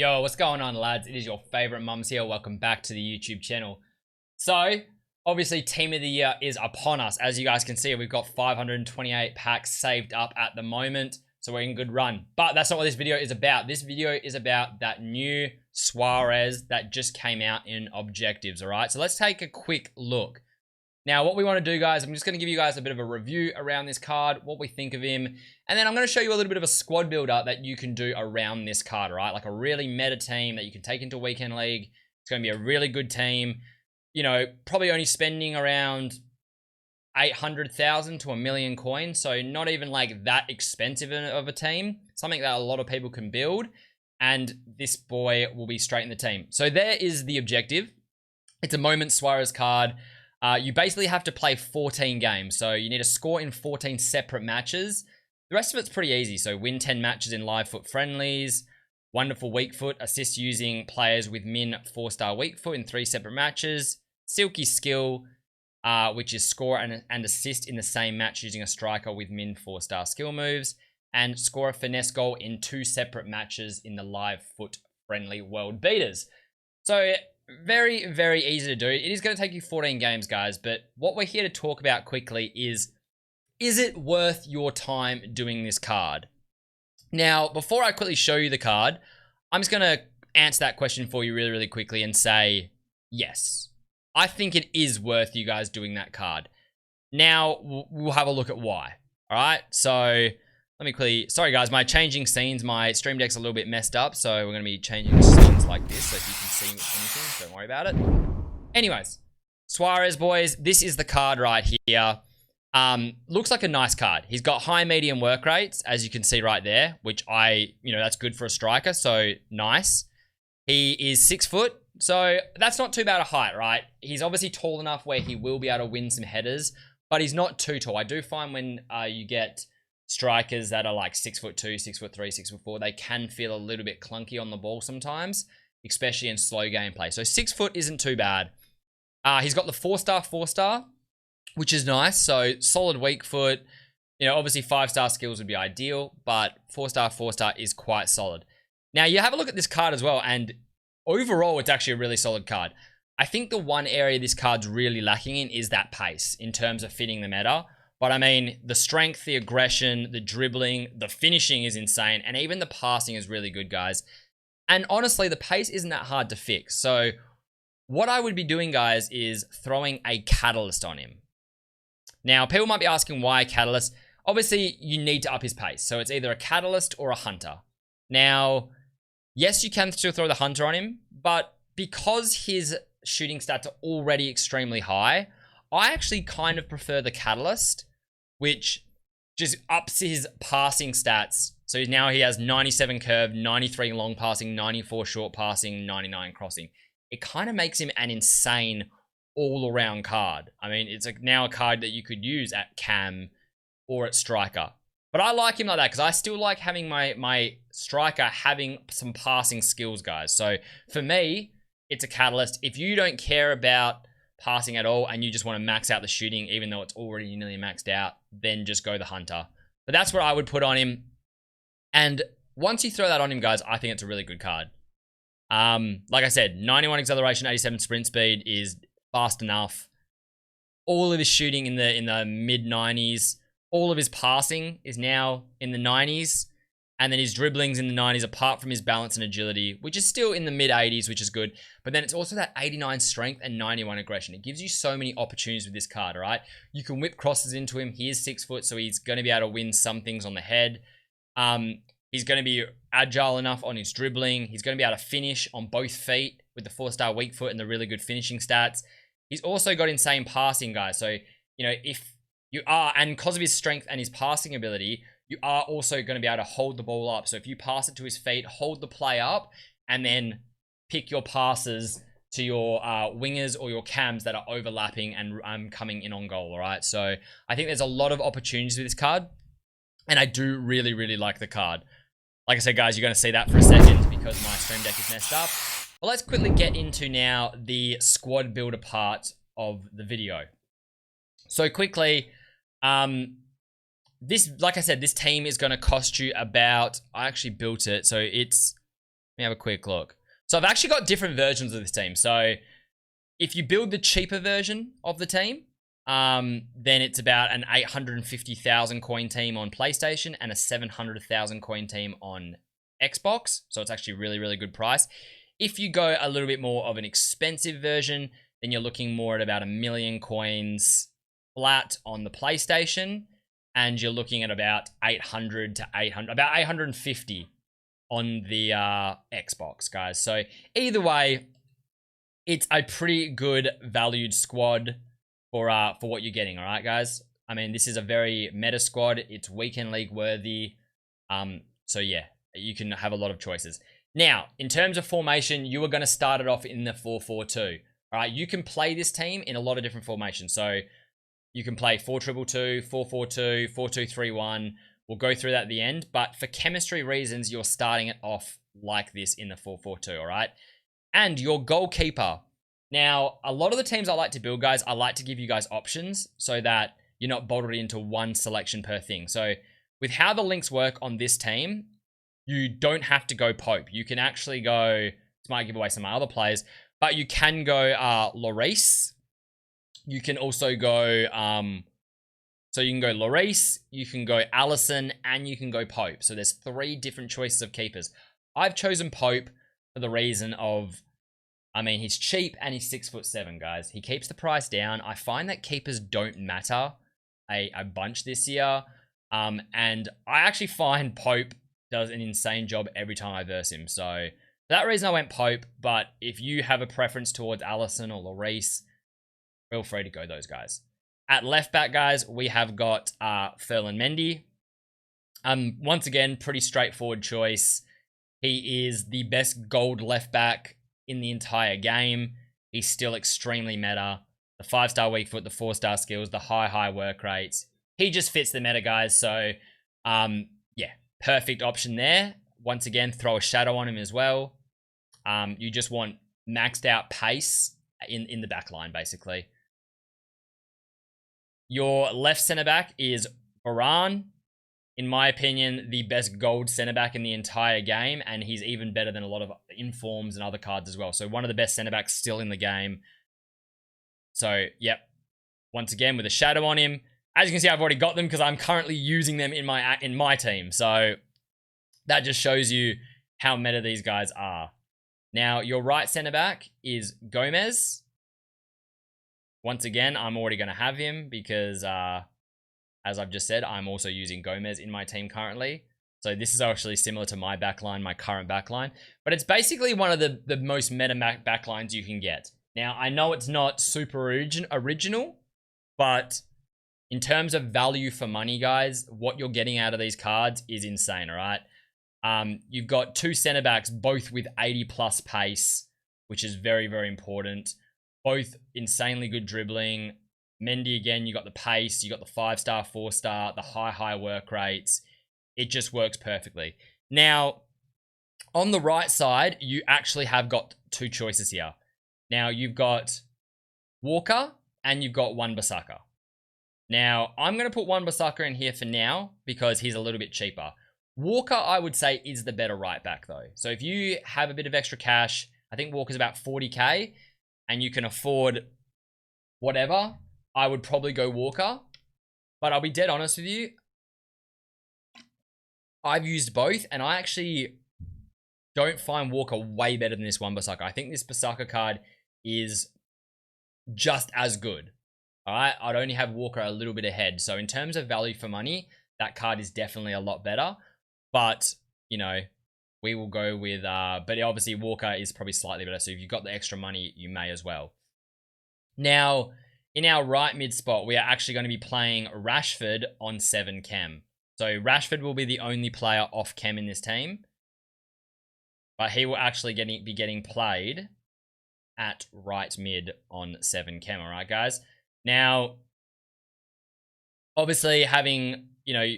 Yo, what's going on, lads? It is your favorite mums here. Welcome back to the YouTube channel. So, obviously, Team of the Year is upon us. As you guys can see, we've got 528 packs saved up at the moment. So, we're in good run. But that's not what this video is about. This video is about that new Suarez that just came out in objectives, all right? So, let's take a quick look. Now, what we want to do, guys, I'm just going to give you guys a bit of a review around this card, what we think of him, and then I'm going to show you a little bit of a squad builder that you can do around this card, right? Like a really meta team that you can take into Weekend League. It's going to be a really good team. You know, probably only spending around 800,000 to 1,000,000 coins, so not even like that expensive of a team. Something that a lot of people can build, and this boy will be straight in the team. So there is the objective. It's a Moment Suarez card. You basically have to play 14 games. So you need to score in 14 separate matches. The rest of it's pretty easy. So win 10 matches in live foot friendlies. Wonderful weak foot. Assist using players with min 4-star weak foot in 3 separate matches. Silky skill, which is score and assist in the same match using a striker with min 4-star skill moves. And score a finesse goal in 2 separate matches in the live foot friendly world beaters. So very, very easy to do. It is going to take you 14 games, guys, but what we're here to talk about quickly is it worth your time doing this card? Now, before I quickly show you the card, I'm just going to answer that question for you really, really quickly and say, yes, I think it is worth you guys doing that card. Now, we'll have a look at why. All right, so let me quickly, sorry guys, my changing scenes, my stream deck's a little bit messed up, so we're going to be changing scenes like this so if you can see anything, don't worry about it. Anyways, Suarez, boys, this is the card right here. Looks like a nice card. He's got high, medium work rates, as you can see right there, which that's good for a striker, so nice. He is 6 foot, so that's not too bad a height, right? He's obviously tall enough where he will be able to win some headers, but he's not too tall. I do find when you get strikers that are like 6'2", 6'3", 6'4", they can feel a little bit clunky on the ball sometimes, especially in slow gameplay. So 6 foot isn't too bad. He's got the 4-star, which is nice. So solid weak foot. You know, obviously 5-star skills would be ideal, but 4-star is quite solid. Now you have a look at this card as well, and overall it's actually a really solid card. I think the one area this card's really lacking in is that pace in terms of fitting the meta. But I mean, the strength, the aggression, the dribbling, the finishing is insane. And even the passing is really good, guys. And honestly, the pace isn't that hard to fix. So what I would be doing, guys, is throwing a catalyst on him. Now, people might be asking why a catalyst. Obviously, you need to up his pace. So it's either a catalyst or a hunter. Now, yes, you can still throw the hunter on him. But because his shooting stats are already extremely high, I actually kind of prefer the catalyst, which just ups his passing stats. So now he has 97 curve, 93 long passing, 94 short passing, 99 crossing. It kind of makes him an insane all-around card. I mean, it's now a card that you could use at cam or at striker. But I like him like that because I still like having my striker having some passing skills, guys. So for me, it's a catalyst. If you don't care about passing at all and you just want to max out the shooting even though it's already nearly maxed out, then just go the hunter. But that's what I would put on him. And once you throw that on him, guys, I think it's a really good card. Like I said, 91 acceleration, 87 sprint speed is fast enough. All of his shooting in the mid 90s. All of his passing is now in the 90s. And then his dribbling's in the 90s, apart from his balance and agility, which is still in the mid 80s, which is good. But then it's also that 89 strength and 91 aggression. It gives you so many opportunities with this card, all right? You can whip crosses into him. He is 6 foot, so he's going to be able to win some things on the head. He's going to be agile enough on his dribbling. He's going to be able to finish on both feet with the 4-star weak foot and the really good finishing stats. He's also got insane passing, guys. So, you know, if you are, and because of his strength and his passing ability, you are also going to be able to hold the ball up. So if you pass it to his feet, hold the play up, and then pick your passes to your wingers or your cams that are overlapping and coming in on goal, all right? So I think there's a lot of opportunities with this card, and I do really, really like the card. Like I said, guys, you're going to see that for a second because my stream deck is messed up. But let's quickly get into now the squad builder part of the video. So quickly, this, like I said, this team is going to cost you about, I actually built it, so it's me have a quick look. So I've actually got different versions of this team. So if you build the cheaper version of the team, then it's about an 850,000 coin team on PlayStation and a 700,000 coin team on Xbox. So it's actually really, really good price. If you go a little bit more of an expensive version, then you're looking more at about 1 million coins flat on the PlayStation, and you're looking at about 850 on the Xbox, guys. So either way, it's a pretty good valued squad for what you're getting, all right, guys? I mean, this is a very meta squad. It's weekend league worthy. So yeah, you can have a lot of choices. Now, in terms of formation, you are going to start it off in the 4-4-2. All right, you can play this team in a lot of different formations. So you can play 4-2-2, 4-4-2, 4-2-3-1. We'll go through that at the end. But for chemistry reasons, you're starting it off like this in the 4-4-2, all right? And your goalkeeper. Now, a lot of the teams I like to build, guys, I like to give you guys options so that you're not bottled into one selection per thing. So with how the links work on this team, you don't have to go Pope. You can actually go, this might give away some of my other players, but you can go Lloris. You can also go, so you can go Lloris, you can go Allison, and you can go Pope. So there's 3 different choices of keepers. I've chosen Pope for the reason of, I mean, he's cheap and he's 6'7", guys. He keeps the price down. I find that keepers don't matter a bunch this year. And I actually find Pope does an insane job every time I verse him. So for that reason, I went Pope. But if you have a preference towards Allison or Lloris, feel free to go those guys. At left back, guys, we have got Ferland Mendy. Once again, pretty straightforward choice. He is the best gold left back in the entire game. He's still extremely meta. The 5-star weak foot, the 4-star skills, the high work rates. He just fits the meta, guys. So, yeah, perfect option there. Once again, throw a shadow on him as well. You just want maxed out pace in the back line, basically. Your left centre back is Varane. In my opinion, the best gold centre back in the entire game, and he's even better than a lot of informs and other cards as well. So one of the best centre backs still in the game. So, yep. Once again, with a shadow on him. As you can see, I've already got them because I'm currently using them in my team. So that just shows you how meta these guys are. Now, your right centre back is Gomez. Once again, I'm already going to have him because, as I've just said, I'm also using Gomez in my team currently. So this is actually similar to my backline, my current backline. But it's basically one of the most meta backlines you can get. Now, I know it's not super original, but in terms of value for money, guys, what you're getting out of these cards is insane, all right? You've got 2 centre backs, both with 80+ pace, which is very, very important. Both insanely good dribbling. Mendy, again, you got the pace, you got the 5-star, 4-star, the high work rates. It just works perfectly. Now, on the right side, you actually have got 2 choices here. Now, you've got Walker and you've got Wan-Bissaka. Now, I'm going to put Wan-Bissaka in here for now because he's a little bit cheaper. Walker, I would say, is the better right back, though. So if you have a bit of extra cash, I think Walker's about 40k, and you can afford whatever, I would probably go Walker. But I'll be dead honest with you. I've used both, and I actually don't find Walker way better than this Wan-Bissaka. I think this Bissaka card is just as good. All right, I'd only have Walker a little bit ahead. So in terms of value for money, that card is definitely a lot better. But, you know, we will go with, but obviously Walker is probably slightly better. So if you've got the extra money, you may as well. Now, in our right mid spot, we are actually going to be playing Rashford on 7 chem. So Rashford will be the only player off chem in this team. But he will actually be getting played at right mid on 7 chem. All right, guys. Now, obviously having, you know,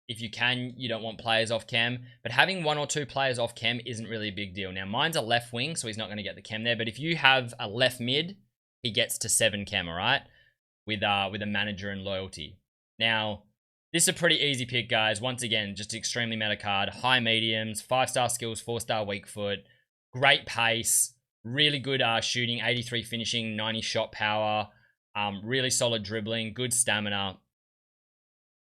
if you can, you don't want players off chem, but having 1 or 2 players off chem isn't really a big deal. Now, mine's a left wing, so he's not going to get the chem there, but if you have a left mid, he gets to 7 chem, all right, with a manager and loyalty. Now, This is a pretty easy pick, guys. Once again, just extremely meta card. High mediums, 5-star skills, 4-star weak foot, great pace, really good shooting, 83 finishing, 90 shot power, really solid dribbling, good stamina.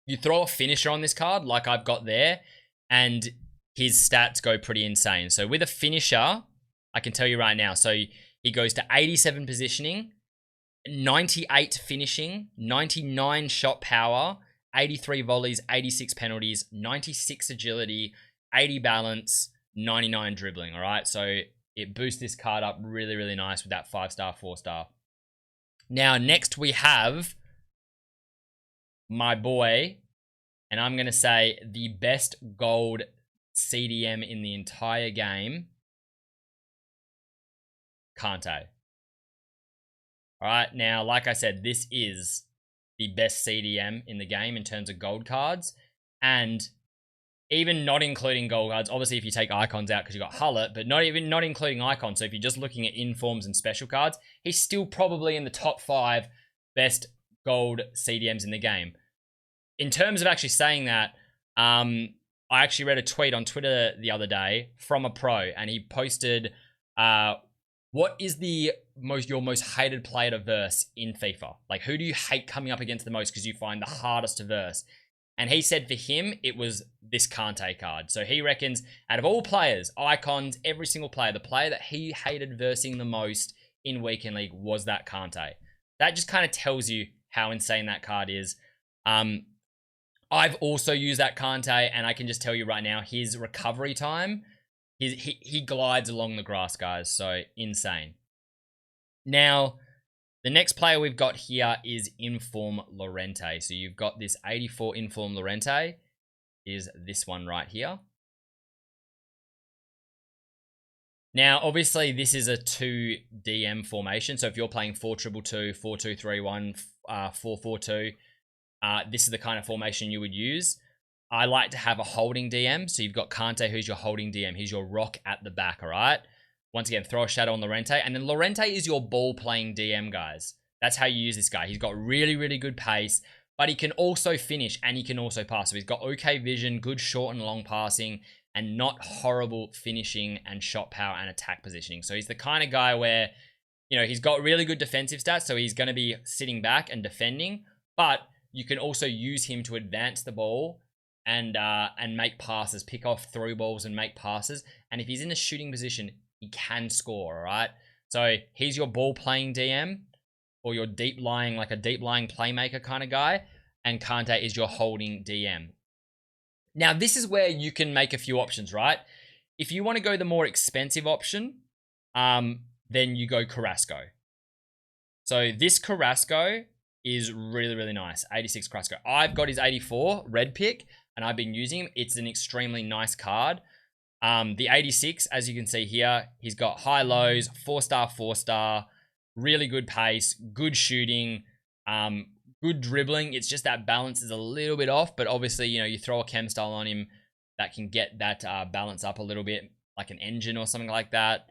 You throw a finisher on this card, like I've got there, and his stats go pretty insane. So with a finisher, I can tell you right now, so he goes to 87 positioning, 98 finishing, 99 shot power, 83 volleys, 86 penalties, 96 agility, 80 balance, 99 dribbling, all right? So it boosts this card up really, really nice with that 5-star, 4-star. Now, next we have my boy, and I'm going to say the best gold CDM in the entire game, Kante. All right, now, like I said, this is the best CDM in the game in terms of gold cards, and even not including gold cards, obviously if you take icons out because you got Hullet, but not including icons, so if you're just looking at informs and special cards, he's still probably in the top 5 best gold CDMs in the game. In terms of actually saying that, I actually read a tweet on Twitter the other day from a pro, and he posted, what is your most hated player to verse in FIFA? Like, who do you hate coming up against the most because you find the hardest to verse? And he said for him, it was this Kante card. So he reckons out of all players, icons, every single player, the player that he hated versing the most in Weekend League was that Kante. That just kind of tells you how insane that card is. I've also used that Kante, and I can just tell you right now, his recovery time, he glides along the grass, guys. So insane. Now, the next player we've got here is Inform Llorente. So you've got this 84 Inform Llorente, is this one right here. Now, obviously, this is a 2 DM formation. So if you're playing 4-2-2, 4-2-3-1, 4-4-2, this is the kind of formation you would use. I like to have a holding DM. So you've got Kante, who's your holding DM. He's your rock at the back, all right? Once again, throw a shadow on Llorente. And then Llorente is your ball-playing DM, guys. That's how you use this guy. He's got really, really good pace, but he can also finish and he can also pass. So he's got okay vision, good short and long passing, and not horrible finishing and shot power and attack positioning. So he's the kind of guy where, you know, he's got really good defensive stats, so he's going to be sitting back and defending, but you can also use him to advance the ball and make passes, pick off through balls and make passes. And if he's in a shooting position, he can score, all right? So he's your ball-playing DM, or your deep-lying, like a deep-lying playmaker kind of guy, and Kante is your holding DM. Now, this is where you can make a few options, right? If you want to go the more expensive option, then you go Carrasco. So this Carrasco is really, really nice. 86 Carrasco. I've got his 84 red pick, and I've been using him. It's an extremely nice card. The 86, as you can see here, he's got high lows, 4-star, 4-star, really good pace, good shooting, good dribbling. It's just that balance is a little bit off, but obviously, you know, you throw a chem style on him that can get that balance up a little bit, like an engine or something like that.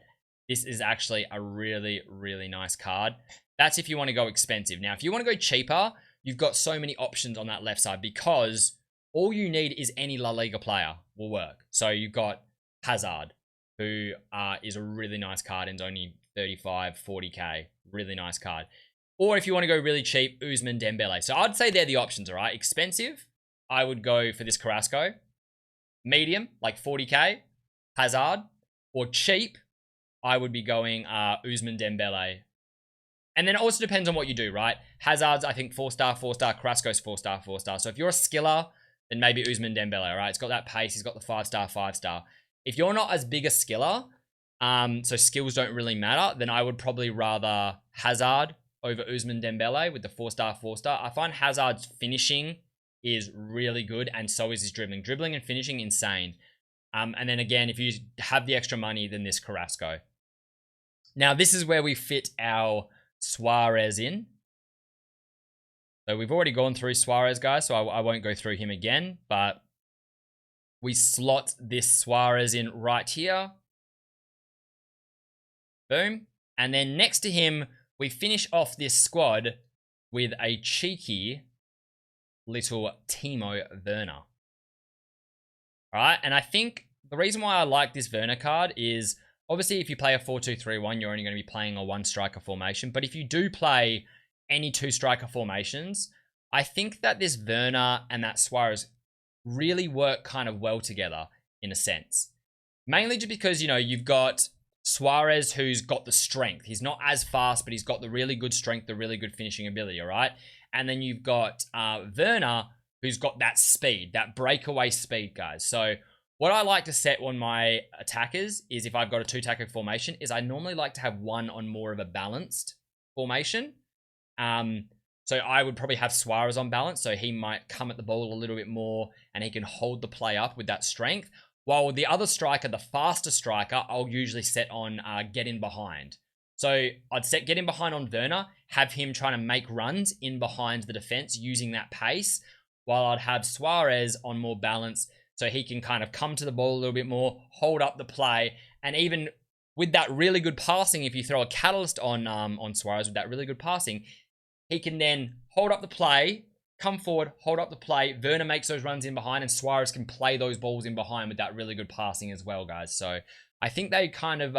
This is actually a really, really nice card. That's if you want to go expensive. Now, if you want to go cheaper, you've got so many options on that left side, because all you need is any La Liga player will work. So you've got Hazard, who is a really nice card and is only 35, 40k. Really nice card. Or if you want to go really cheap, Ousmane Dembele. So I'd say they're the options, all right? Expensive, I would go for this Carrasco. Medium, like 40k, Hazard. Or cheap, I would be going Ousmane Dembele. And then it also depends on what you do, right? Hazard's, I think, 4-star, 4-star. Carrasco's 4-star, 4-star. So if you're a skiller, then maybe Ousmane Dembele, all right? It's got that pace. He's got the 5-star, 5-star. If you're not as big a skiller, so skills don't really matter, then I would probably rather Hazard over Ousmane Dembele with the 4-star, 4-star. I find Hazard's finishing is really good, and so is his dribbling. Dribbling and finishing, insane. And then again, if you have the extra money, then this Carrasco. Now, this is where we fit our Suarez in. So we've already gone through Suarez, guys, so I won't go through him again, but we slot this Suarez in right here. Boom. And then next to him, we finish off this squad with a cheeky little Timo Werner. All right, and I think the reason why I like this Werner card is obviously if you play a 4-2-3-1, you're only going to be playing a 1-striker formation. But if you do play any 2-striker formations, I think that this Werner and that Suarez really work kind of well together in a sense. Mainly just because, you know, you've got Suarez who's got the strength. He's not as fast, but he's got the really good strength, the really good finishing ability, all right? And then you've got Werner who's got that speed, that breakaway speed, guys. So what I like to set on my attackers is if I've got a 2-tackle formation is I normally like to have one on more of a balanced formation. So I would probably have Suarez on balance, so he might come at the ball a little bit more and he can hold the play up with that strength. While the other striker, the faster striker, I'll usually set on get in behind. So I'd set get in behind on Werner, have him trying to make runs in behind the defense using that pace, while I'd have Suarez on more balance so he can kind of come to the ball a little bit more, hold up the play, and even with that really good passing, if you throw a catalyst on Suarez with that really good passing, he can then hold up the play, come forward, hold up the play. Werner makes those runs in behind, and Suarez can play those balls in behind with that really good passing as well, guys. So I think they kind of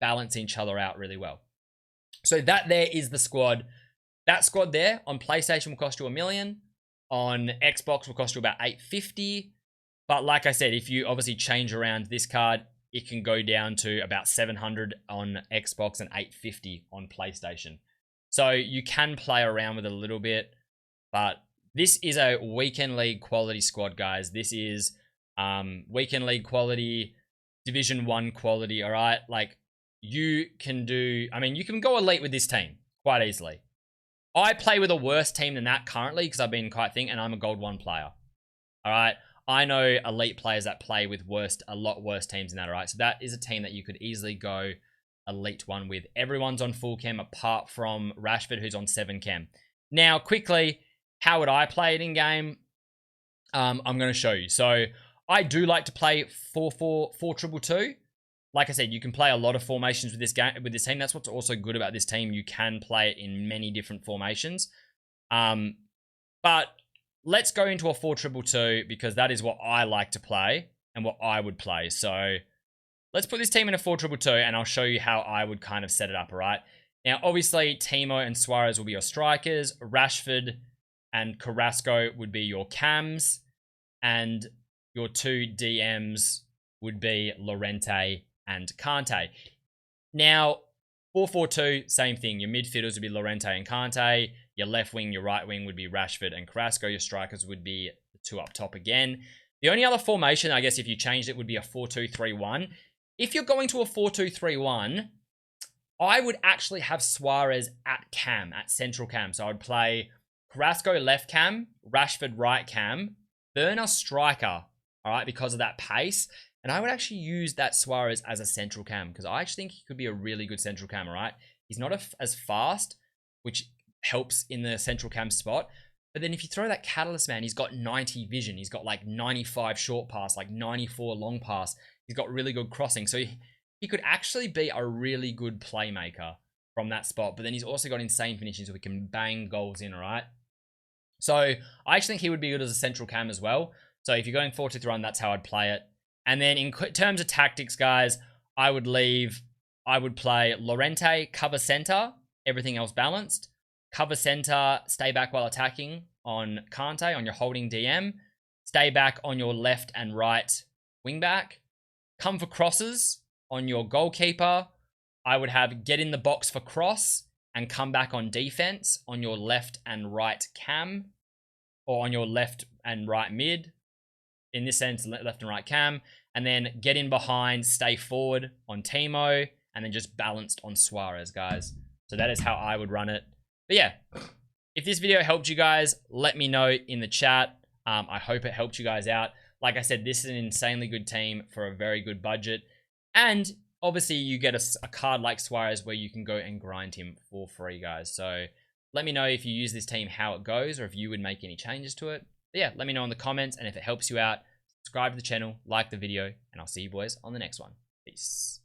balance each other out really well. So that there is the squad. That squad there on PlayStation will cost you $1 million. On Xbox will cost you about $850. But like I said, if you obviously change around this card, it can go down to about $700 on Xbox and $850 on PlayStation. So you can play around with it a little bit, but this is a weekend league quality squad, guys. This is weekend league quality, Division 1 quality, all right? Like, you can do, I mean, you can go elite with this team quite easily. I play with a worse team than that currently because I've been quite thin and I'm a gold 1 player, all right? I know elite players that play with a lot worse teams than that, all right? So that is a team that you could easily go elite 1 with. Everyone's on full chem apart from Rashford, who's on 7 chem. Now, quickly, how would I play it in game? I'm going to show you. So I do like to play 4-4-2. Like I said, you can play a lot of formations with this team. That's what's also good about this team. You can play it in many different formations. But let's go into a 4-2-2 because that is what I like to play and what I would play. So let's put this team in a 4-2-2 and I'll show you how I would kind of set it up, all right? Now, obviously, Timo and Suarez will be your strikers. Rashford and Carrasco would be your cams. And your 2 DMs would be Llorente and Kante. Now, 4-4-2, same thing. Your midfielders would be Llorente and Kante. Your left wing, your right wing would be Rashford and Carrasco. Your strikers would be the 2 up top again. The only other formation, I guess, if you changed it, would be a 4-2-3-1. If you're going to a 4-2-3-1, I would actually have Suarez at cam, at central cam. So I would play Carrasco left cam, Rashford right cam, Werner striker, all right, because of that pace. And I would actually use that Suarez as a central cam because I actually think he could be a really good central cam, all right? He's not as fast, which helps in the central cam spot. But then if you throw that catalyst, man, he's got 90 vision. He's got like 95 short pass, like 94 long pass. He's got really good crossing. So he could actually be a really good playmaker from that spot. But then he's also got insane finishing so he can bang goals in, all right? So I actually think he would be good as a central cam as well. So if you're going 4-2-3-1, that's how I'd play it. And then in terms of tactics, guys, I would play Llorente, cover center, everything else balanced. Cover center, stay back while attacking on Kante, on your holding DM. Stay back on your left and right wing back. Come for crosses on your goalkeeper. I would have get in the box for cross and come back on defense on your left and right cam, or on your left and right mid. In this sense, left and right cam. And then get in behind, stay forward on Timo, and then just balanced on Suarez, guys. So that is how I would run it. But yeah, if this video helped you guys, let me know in the chat. I hope it helped you guys out. Like I said, this is an insanely good team for a very good budget. And obviously, you get a card like Suarez where you can go and grind him for free, guys. So let me know if you use this team, how it goes, or if you would make any changes to it. But yeah, let me know in the comments. And if it helps you out, subscribe to the channel, like the video, and I'll see you boys on the next one. Peace.